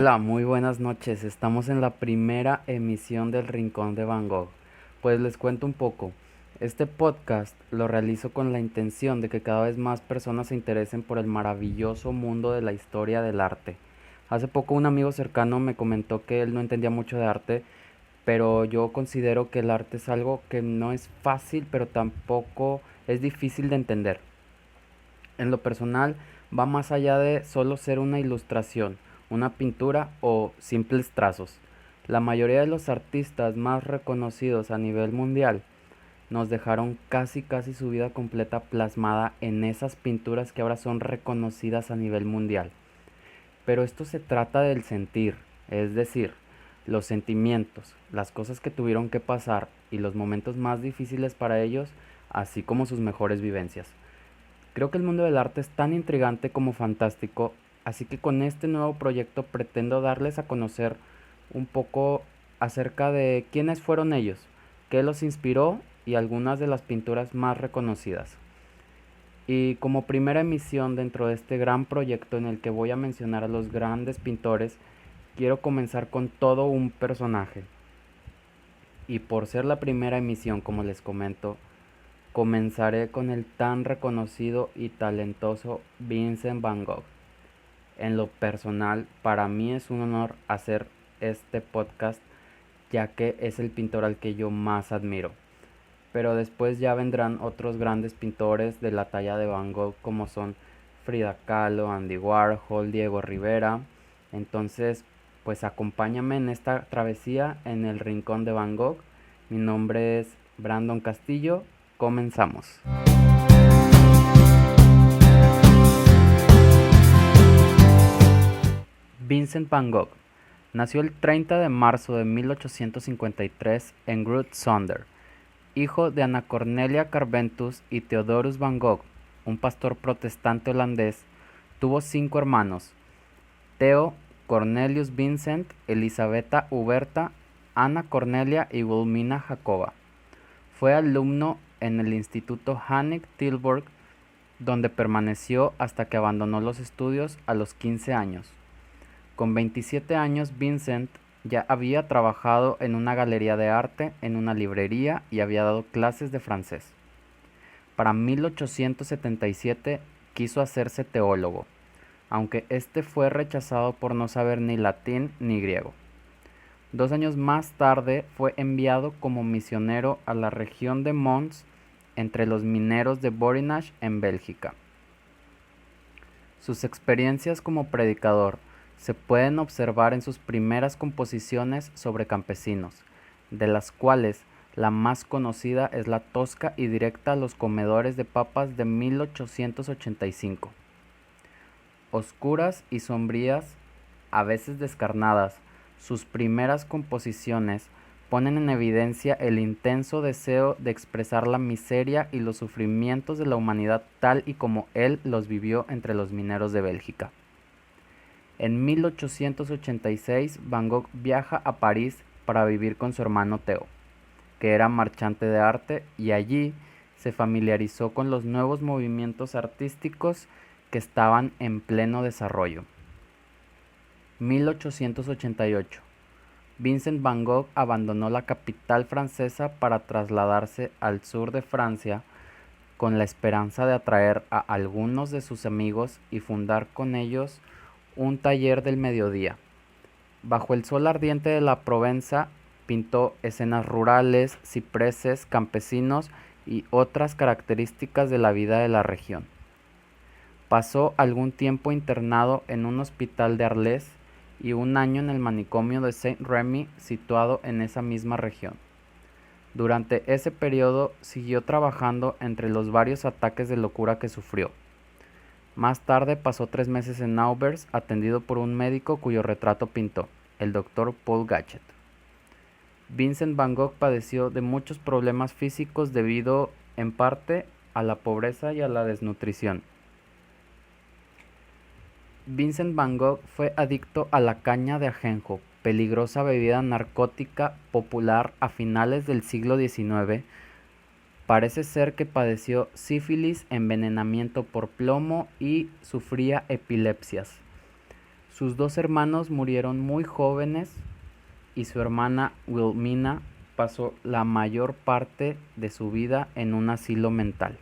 Hola, muy buenas noches. Estamos en la primera emisión del Rincón de Van Gogh. Pues les cuento un poco. Este podcast lo realizo con la intención de que cada vez más personas se interesen por el maravilloso mundo de la historia del arte. Hace poco un amigo cercano me comentó que él no entendía mucho de arte, pero yo considero que el arte es algo que no es fácil, pero tampoco es difícil de entender. En lo personal, va más allá de solo ser una ilustración, una pintura o simples trazos. La mayoría de los artistas más reconocidos a nivel mundial nos dejaron casi su vida completa plasmada en esas pinturas que ahora son reconocidas a nivel mundial. Pero esto se trata del sentir, es decir, los sentimientos, las cosas que tuvieron que pasar y los momentos más difíciles para ellos, así como sus mejores vivencias. Creo que el mundo del arte es tan intrigante como fantástico, así que con este nuevo proyecto pretendo darles a conocer un poco acerca de quiénes fueron ellos, qué los inspiró y algunas de las pinturas más reconocidas. Y como primera emisión dentro de este gran proyecto en el que voy a mencionar a los grandes pintores, quiero comenzar con todo un personaje. Y por ser la primera emisión, como les comento, comenzaré con el tan reconocido y talentoso Vincent Van Gogh. En lo personal, para mí es un honor hacer este podcast, ya que es el pintor al que yo más admiro. Pero después ya vendrán otros grandes pintores de la talla de Van Gogh, como son Frida Kahlo, Andy Warhol, Diego Rivera. Entonces, pues acompáñame en esta travesía en el Rincón de Van Gogh. Mi nombre es Brandon Castillo. Comenzamos. Vincent Van Gogh nació el 30 de marzo de 1853 en Groot-Zonder, hijo de Ana Cornelia Carbentus y Theodorus Van Gogh, un pastor protestante holandés. Tuvo 5 hermanos: Theo, Cornelius Vincent, Elisabetta Huberta, Ana Cornelia y Wilhelmina Jacoba. Fue alumno en el Instituto Henrik Tilburg, donde permaneció hasta que abandonó los estudios a los 15 años. Con 27 años, Vincent ya había trabajado en una galería de arte, en una librería y había dado clases de francés. Para 1877 quiso hacerse teólogo, aunque este fue rechazado por no saber ni latín ni griego. 2 años más tarde fue enviado como misionero a la región de Mons, entre los mineros de Borinage en Bélgica. Sus experiencias como predicador se pueden observar en sus primeras composiciones sobre campesinos, de las cuales la más conocida es la tosca y directa a los comedores de papas de 1885. Oscuras y sombrías, a veces descarnadas, sus primeras composiciones ponen en evidencia el intenso deseo de expresar la miseria y los sufrimientos de la humanidad tal y como él los vivió entre los mineros de Bélgica. En 1886, Van Gogh viaja a París para vivir con su hermano Theo, que era marchante de arte, y allí se familiarizó con los nuevos movimientos artísticos que estaban en pleno desarrollo. 1888. Vincent Van Gogh abandonó la capital francesa para trasladarse al sur de Francia con la esperanza de atraer a algunos de sus amigos y fundar con ellos un taller del mediodía. Bajo el sol ardiente de la Provenza, pintó escenas rurales, cipreses, campesinos y otras características de la vida de la región. Pasó algún tiempo internado en un hospital de Arles y un año en el manicomio de Saint-Rémy, situado en esa misma región. Durante ese periodo siguió trabajando entre los varios ataques de locura que sufrió. Más tarde pasó 3 meses en Auvers, atendido por un médico cuyo retrato pintó, el Dr. Paul Gachet. Vincent Van Gogh padeció de muchos problemas físicos debido, en parte, a la pobreza y a la desnutrición. Vincent Van Gogh fue adicto a la caña de ajenjo, peligrosa bebida narcótica popular a finales del siglo XIX. Parece ser que padeció sífilis, envenenamiento por plomo y sufría epilepsias. Sus dos hermanos murieron muy jóvenes y su hermana Wilhelmina pasó la mayor parte de su vida en un asilo mental.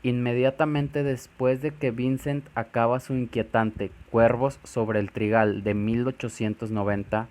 Inmediatamente después de que Vincent acaba su inquietante Cuervos sobre el Trigal de 1890,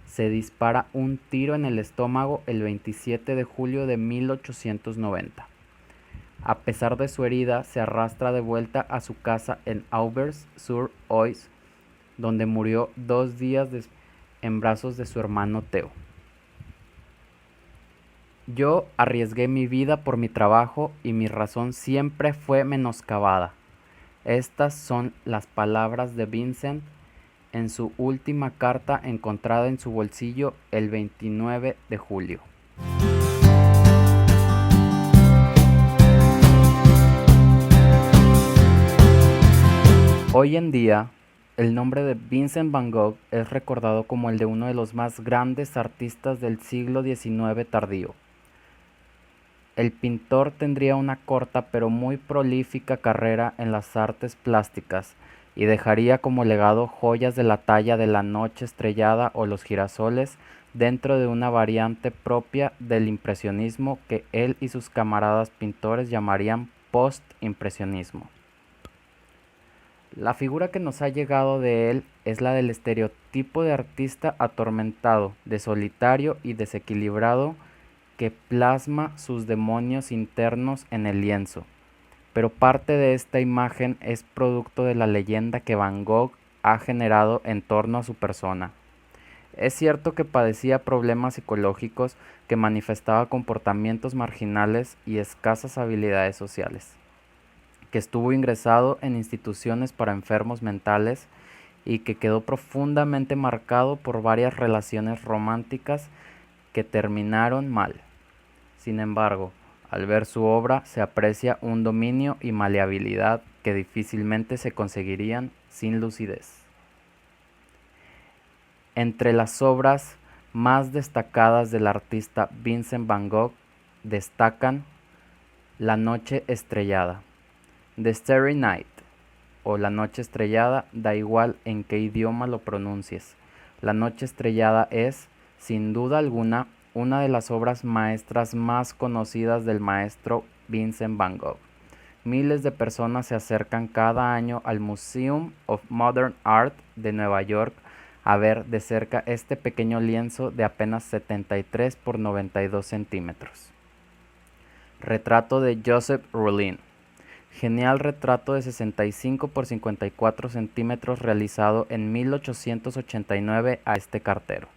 se dispara un tiro en el estómago el 27 de julio de 1890. A pesar de su herida, se arrastra de vuelta a su casa en Auvers-sur-Oise, donde murió 2 días después en brazos de su hermano Theo. Yo arriesgué mi vida por mi trabajo y mi razón siempre fue menoscabada. Estas son las palabras de Vincent en su última carta encontrada en su bolsillo el 29 de julio. Hoy en día, el nombre de Vincent van Gogh es recordado como el de uno de los más grandes artistas del siglo XIX tardío. El pintor tendría una corta pero muy prolífica carrera en las artes plásticas y dejaría como legado joyas de la talla de La Noche Estrellada o Los Girasoles dentro de una variante propia del impresionismo que él y sus camaradas pintores llamarían post-impresionismo. La figura que nos ha llegado de él es la del estereotipo de artista atormentado, de solitario y desequilibrado que plasma sus demonios internos en el lienzo. Pero parte de esta imagen es producto de la leyenda que Van Gogh ha generado en torno a su persona. Es cierto que padecía problemas psicológicos, que manifestaba comportamientos marginales y escasas habilidades sociales, que estuvo ingresado en instituciones para enfermos mentales y que quedó profundamente marcado por varias relaciones románticas que terminaron mal. Sin embargo, al ver su obra se aprecia un dominio y maleabilidad que difícilmente se conseguirían sin lucidez. Entre las obras más destacadas del artista Vincent van Gogh destacan La Noche Estrellada, The Starry Night, o La Noche Estrellada, da igual en qué idioma lo pronuncies. La Noche Estrellada es, sin duda alguna, una de las obras maestras más conocidas del maestro Vincent van Gogh. Miles de personas se acercan cada año al Museum of Modern Art de Nueva York a ver de cerca este pequeño lienzo de apenas 73 por 92 centímetros. Retrato de Joseph Rollin. Genial retrato de 65 por 54 centímetros realizado en 1889 a este cartero.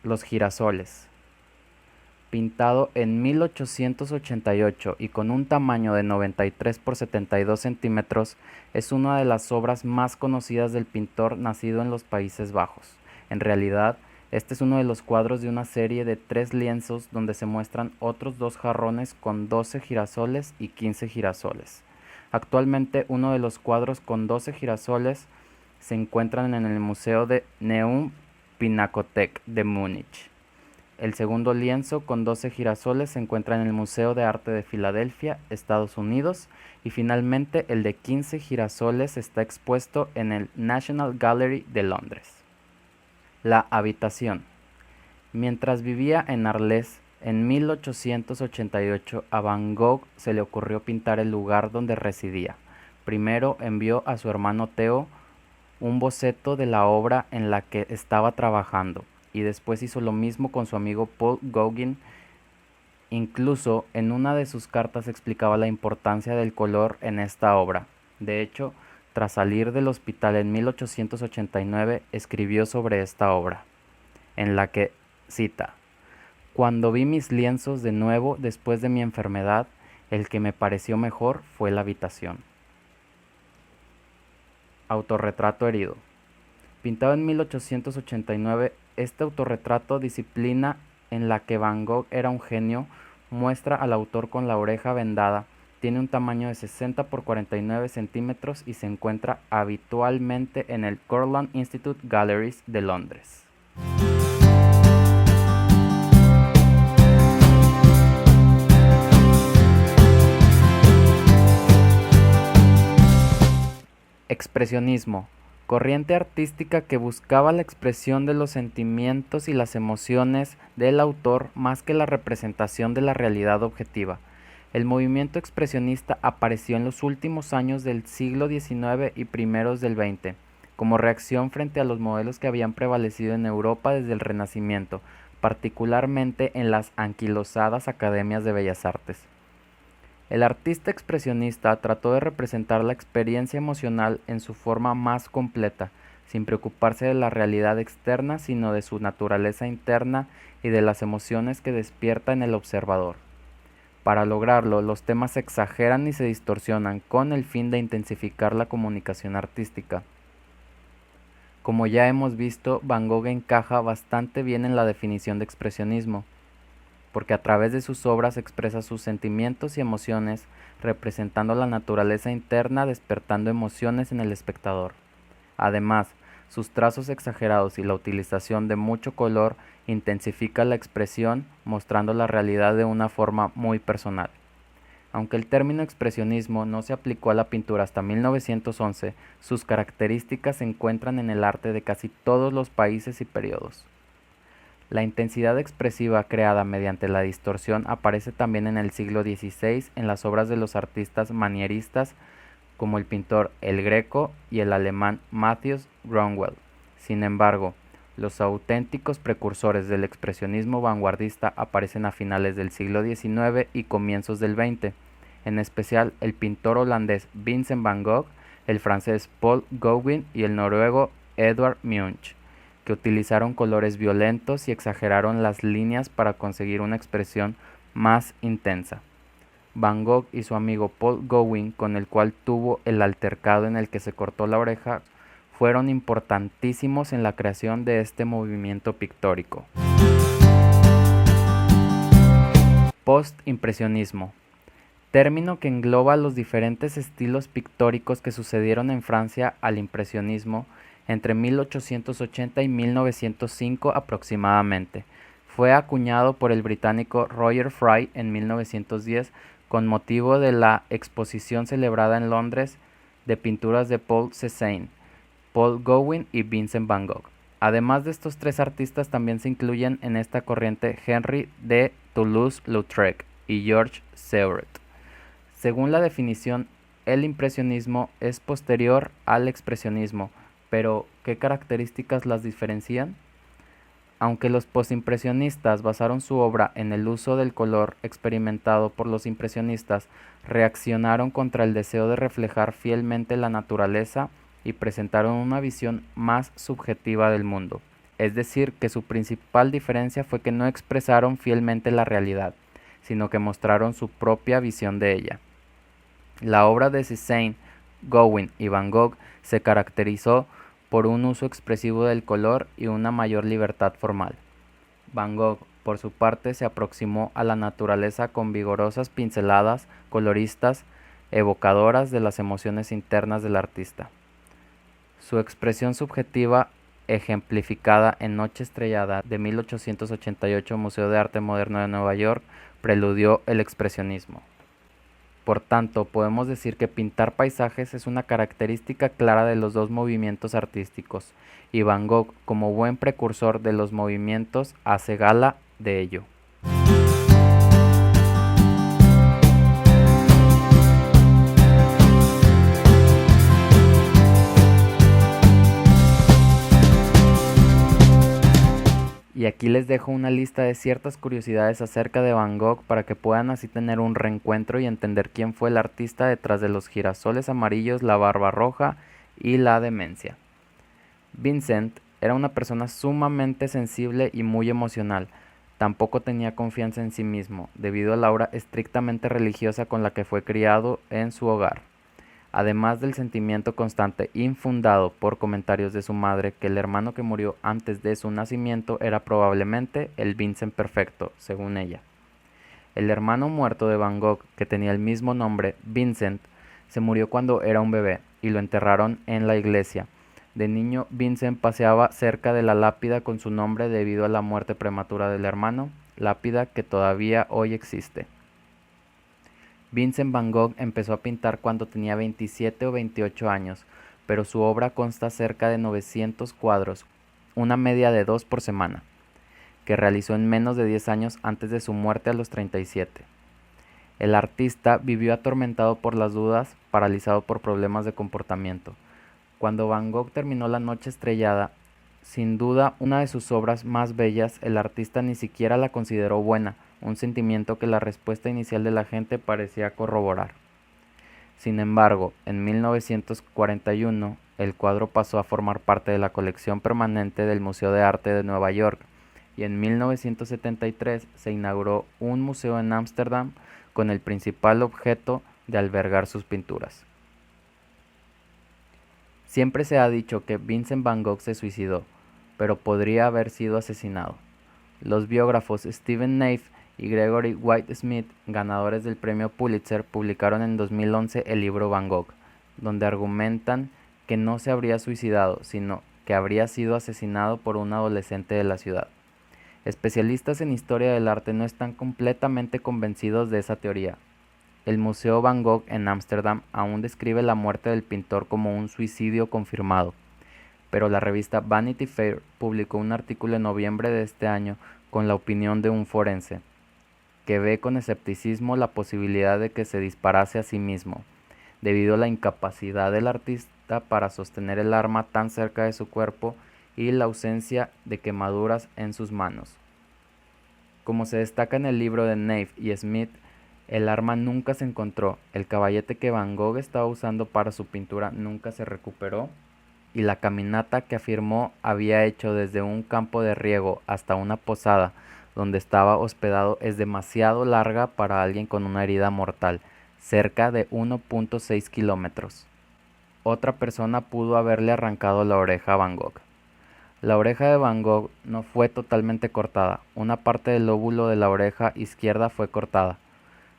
Los girasoles. Pintado en 1888 y con un tamaño de 93 por 72 centímetros, es una de las obras más conocidas del pintor nacido en los Países Bajos. En realidad, este es uno de los cuadros de una serie de 3 lienzos donde se muestran otros 2 jarrones con 12 girasoles y 15 girasoles. Actualmente, uno de los cuadros con 12 girasoles se encuentran en el Museo de Neue Pinakothek de Múnich. El segundo lienzo con 12 girasoles se encuentra en el Museo de Arte de Filadelfia, Estados Unidos, y finalmente el de 15 girasoles está expuesto en el National Gallery de Londres. La habitación. Mientras vivía en Arles, en 1888 a Van Gogh se le ocurrió pintar el lugar donde residía. Primero envió a su hermano Theo un boceto de la obra en la que estaba trabajando, y después hizo lo mismo con su amigo Paul Gauguin. Incluso en una de sus cartas explicaba la importancia del color en esta obra. De hecho, tras salir del hospital en 1889, escribió sobre esta obra, en la que cita: «Cuando vi mis lienzos de nuevo después de mi enfermedad, el que me pareció mejor fue la habitación». Autorretrato herido. Pintado en 1889, este autorretrato, disciplina en la que Van Gogh era un genio, muestra al autor con la oreja vendada. Tiene un tamaño de 60 por 49 centímetros y se encuentra habitualmente en el Curland Institute Galleries de Londres. Expresionismo. Corriente artística que buscaba la expresión de los sentimientos y las emociones del autor más que la representación de la realidad objetiva. El movimiento expresionista apareció en los últimos años del siglo XIX y primeros del XX, como reacción frente a los modelos que habían prevalecido en Europa desde el Renacimiento, particularmente en las anquilosadas academias de bellas artes. El artista expresionista trató de representar la experiencia emocional en su forma más completa, sin preocuparse de la realidad externa, sino de su naturaleza interna y de las emociones que despierta en el observador. Para lograrlo, los temas se exageran y se distorsionan con el fin de intensificar la comunicación artística. Como ya hemos visto, Van Gogh encaja bastante bien en la definición de expresionismo, porque a través de sus obras expresa sus sentimientos y emociones, representando la naturaleza interna, despertando emociones en el espectador. Además, sus trazos exagerados y la utilización de mucho color intensifica la expresión, mostrando la realidad de una forma muy personal. Aunque el término expresionismo no se aplicó a la pintura hasta 1911, sus características se encuentran en el arte de casi todos los países y periodos. La intensidad expresiva creada mediante la distorsión aparece también en el siglo XVI en las obras de los artistas manieristas como el pintor El Greco y el alemán Matthias Grünewald. Sin embargo, los auténticos precursores del expresionismo vanguardista aparecen a finales del siglo XIX y comienzos del XX, en especial el pintor holandés Vincent van Gogh, el francés Paul Gauguin y el noruego Edvard Munch, que utilizaron colores violentos y exageraron las líneas para conseguir una expresión más intensa. Van Gogh y su amigo Paul Gauguin, con el cual tuvo el altercado en el que se cortó la oreja, fueron importantísimos en la creación de este movimiento pictórico. Postimpresionismo. Término que engloba los diferentes estilos pictóricos que sucedieron en Francia al impresionismo entre 1880 y 1905 aproximadamente. Fue acuñado por el británico Roger Fry en 1910 con motivo de la exposición celebrada en Londres de pinturas de Paul Cézanne, Paul Gauguin y Vincent van Gogh. Además de estos tres artistas también se incluyen en esta corriente Henri de Toulouse-Lautrec y Georges Seurat. Según la definición, el impresionismo es posterior al expresionismo, pero ¿qué características las diferencian? Aunque los postimpresionistas basaron su obra en el uso del color experimentado por los impresionistas, reaccionaron contra el deseo de reflejar fielmente la naturaleza y presentaron una visión más subjetiva del mundo. Es decir, que su principal diferencia fue que no expresaron fielmente la realidad, sino que mostraron su propia visión de ella. La obra de Cézanne, Gauguin y Van Gogh se caracterizó por un uso expresivo del color y una mayor libertad formal. Van Gogh, por su parte, se aproximó a la naturaleza con vigorosas pinceladas coloristas evocadoras de las emociones internas del artista. Su expresión subjetiva, ejemplificada en Noche Estrellada de 1888, Museo de Arte Moderno de Nueva York, preludió el expresionismo. Por tanto, podemos decir que pintar paisajes es una característica clara de los dos movimientos artísticos, y Van Gogh, como buen precursor de los movimientos, hace gala de ello. Y aquí les dejo una lista de ciertas curiosidades acerca de Van Gogh para que puedan así tener un reencuentro y entender quién fue el artista detrás de los girasoles amarillos, la barba roja y la demencia. Vincent era una persona sumamente sensible y muy emocional. Tampoco tenía confianza en sí mismo, debido a la aura estrictamente religiosa con la que fue criado en su hogar. Además del sentimiento constante infundado por comentarios de su madre que el hermano que murió antes de su nacimiento era probablemente el Vincent perfecto, según ella. El hermano muerto de Van Gogh, que tenía el mismo nombre, Vincent, se murió cuando era un bebé y lo enterraron en la iglesia. De niño, Vincent paseaba cerca de la lápida con su nombre debido a la muerte prematura del hermano, lápida que todavía hoy existe. Vincent van Gogh empezó a pintar cuando tenía 27 o 28 años. pero su obra consta cerca de 900 cuadros, una media de 2 por semana, que realizó en menos de 10 años antes de su muerte a los 37. El artista vivió atormentado por las dudas, paralizado por problemas de comportamiento. Cuando Van Gogh terminó La noche estrellada, sin duda una de sus obras más bellas, el artista ni siquiera la consideró buena, un sentimiento que la respuesta inicial de la gente parecía corroborar. Sin embargo, en 1941, el cuadro pasó a formar parte de la colección permanente del Museo de Arte de Nueva York, y en 1973 se inauguró un museo en Ámsterdam con el principal objeto de albergar sus pinturas. Siempre se ha dicho que Vincent Van Gogh se suicidó, pero podría haber sido asesinado. Los biógrafos Stephen Neff y Gregory White Smith, ganadores del premio Pulitzer, publicaron en 2011 el libro Van Gogh, donde argumentan que no se habría suicidado, sino que habría sido asesinado por un adolescente de la ciudad. Especialistas en historia del arte no están completamente convencidos de esa teoría. El Museo Van Gogh en Ámsterdam aún describe la muerte del pintor como un suicidio confirmado, pero la revista Vanity Fair publicó un artículo en noviembre de este año con la opinión de un forense, que ve con escepticismo la posibilidad de que se disparase a sí mismo, debido a la incapacidad del artista para sostener el arma tan cerca de su cuerpo y la ausencia de quemaduras en sus manos. Como se destaca en el libro de Neff y Smith, el arma nunca se encontró, el caballete que Van Gogh estaba usando para su pintura nunca se recuperó, y la caminata que afirmó había hecho desde un campo de riego hasta una posada donde estaba hospedado es demasiado larga para alguien con una herida mortal, cerca de 1.6 kilómetros. Otra persona pudo haberle arrancado la oreja a Van Gogh. La oreja de Van Gogh no fue totalmente cortada, una parte del lóbulo de la oreja izquierda fue cortada.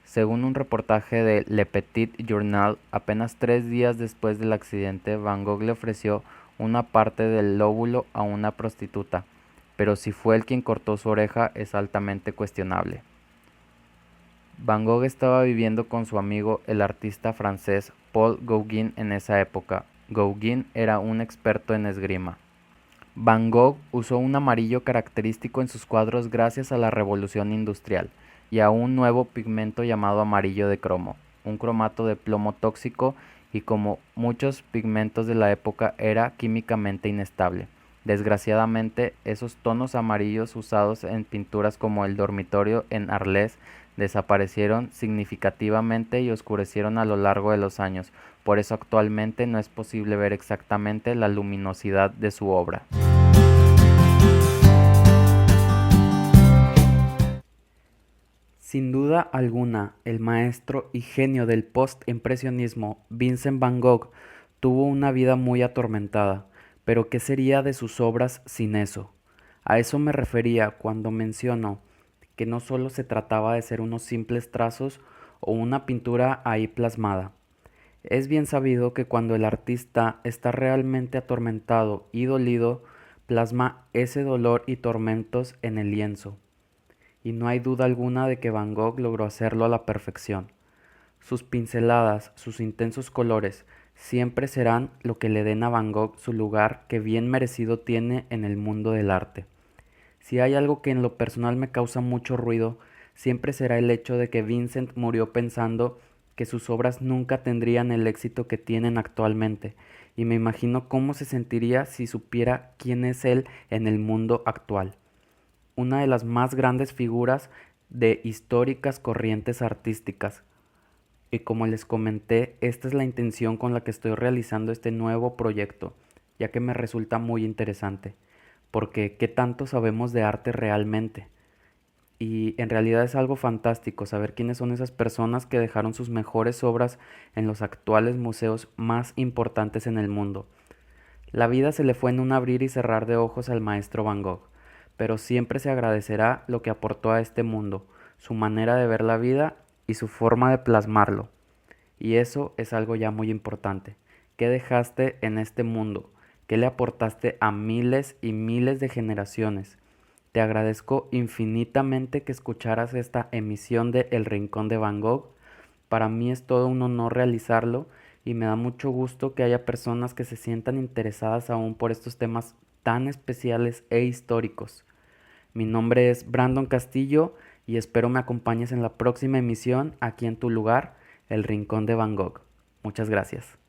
Según un reportaje de Le Petit Journal, apenas 3 días después del accidente, Van Gogh le ofreció una parte del lóbulo a una prostituta, pero si fue él quien cortó su oreja es altamente cuestionable. Van Gogh estaba viviendo con su amigo el artista francés Paul Gauguin en esa época. Gauguin era un experto en esgrima. Van Gogh usó un amarillo característico en sus cuadros gracias a la revolución industrial y a un nuevo pigmento llamado amarillo de cromo, un cromato de plomo tóxico y como muchos pigmentos de la época era químicamente inestable. Desgraciadamente, esos tonos amarillos usados en pinturas como el dormitorio en Arles desaparecieron significativamente y oscurecieron a lo largo de los años, por eso actualmente no es posible ver exactamente la luminosidad de su obra. Sin duda alguna, el maestro y genio del post-impresionismo, Vincent Van Gogh, tuvo una vida muy atormentada, pero ¿qué sería de sus obras sin eso? A eso me refería cuando menciono que no solo se trataba de ser unos simples trazos o una pintura ahí plasmada. Es bien sabido que cuando el artista está realmente atormentado y dolido, plasma ese dolor y tormentos en el lienzo. Y no hay duda alguna de que Van Gogh logró hacerlo a la perfección. Sus pinceladas, sus intensos colores, siempre serán lo que le den a Van Gogh su lugar que bien merecido tiene en el mundo del arte. Si hay algo que en lo personal me causa mucho ruido, siempre será el hecho de que Vincent murió pensando que sus obras nunca tendrían el éxito que tienen actualmente, y me imagino cómo se sentiría si supiera quién es él en el mundo actual. Una de las más grandes figuras de históricas corrientes artísticas. Y como les comenté, esta es la intención con la que estoy realizando este nuevo proyecto, ya que me resulta muy interesante, porque ¿qué tanto sabemos de arte realmente? Y en realidad es algo fantástico saber quiénes son esas personas que dejaron sus mejores obras en los actuales museos más importantes en el mundo. La vida se le fue en un abrir y cerrar de ojos al maestro Van Gogh, pero siempre se agradecerá lo que aportó a este mundo, su manera de ver la vida y su forma de plasmarlo. Y eso es algo ya muy importante. ¿Qué dejaste en este mundo? ¿Qué le aportaste a miles y miles de generaciones? Te agradezco infinitamente que escucharas esta emisión de El Rincón de Van Gogh. Para mí es todo un honor realizarlo y me da mucho gusto que haya personas que se sientan interesadas aún por estos temas tan especiales e históricos. Mi nombre es Brandon Castillo y espero me acompañes en la próxima emisión aquí en tu lugar, El Rincón de Van Gogh. Muchas gracias.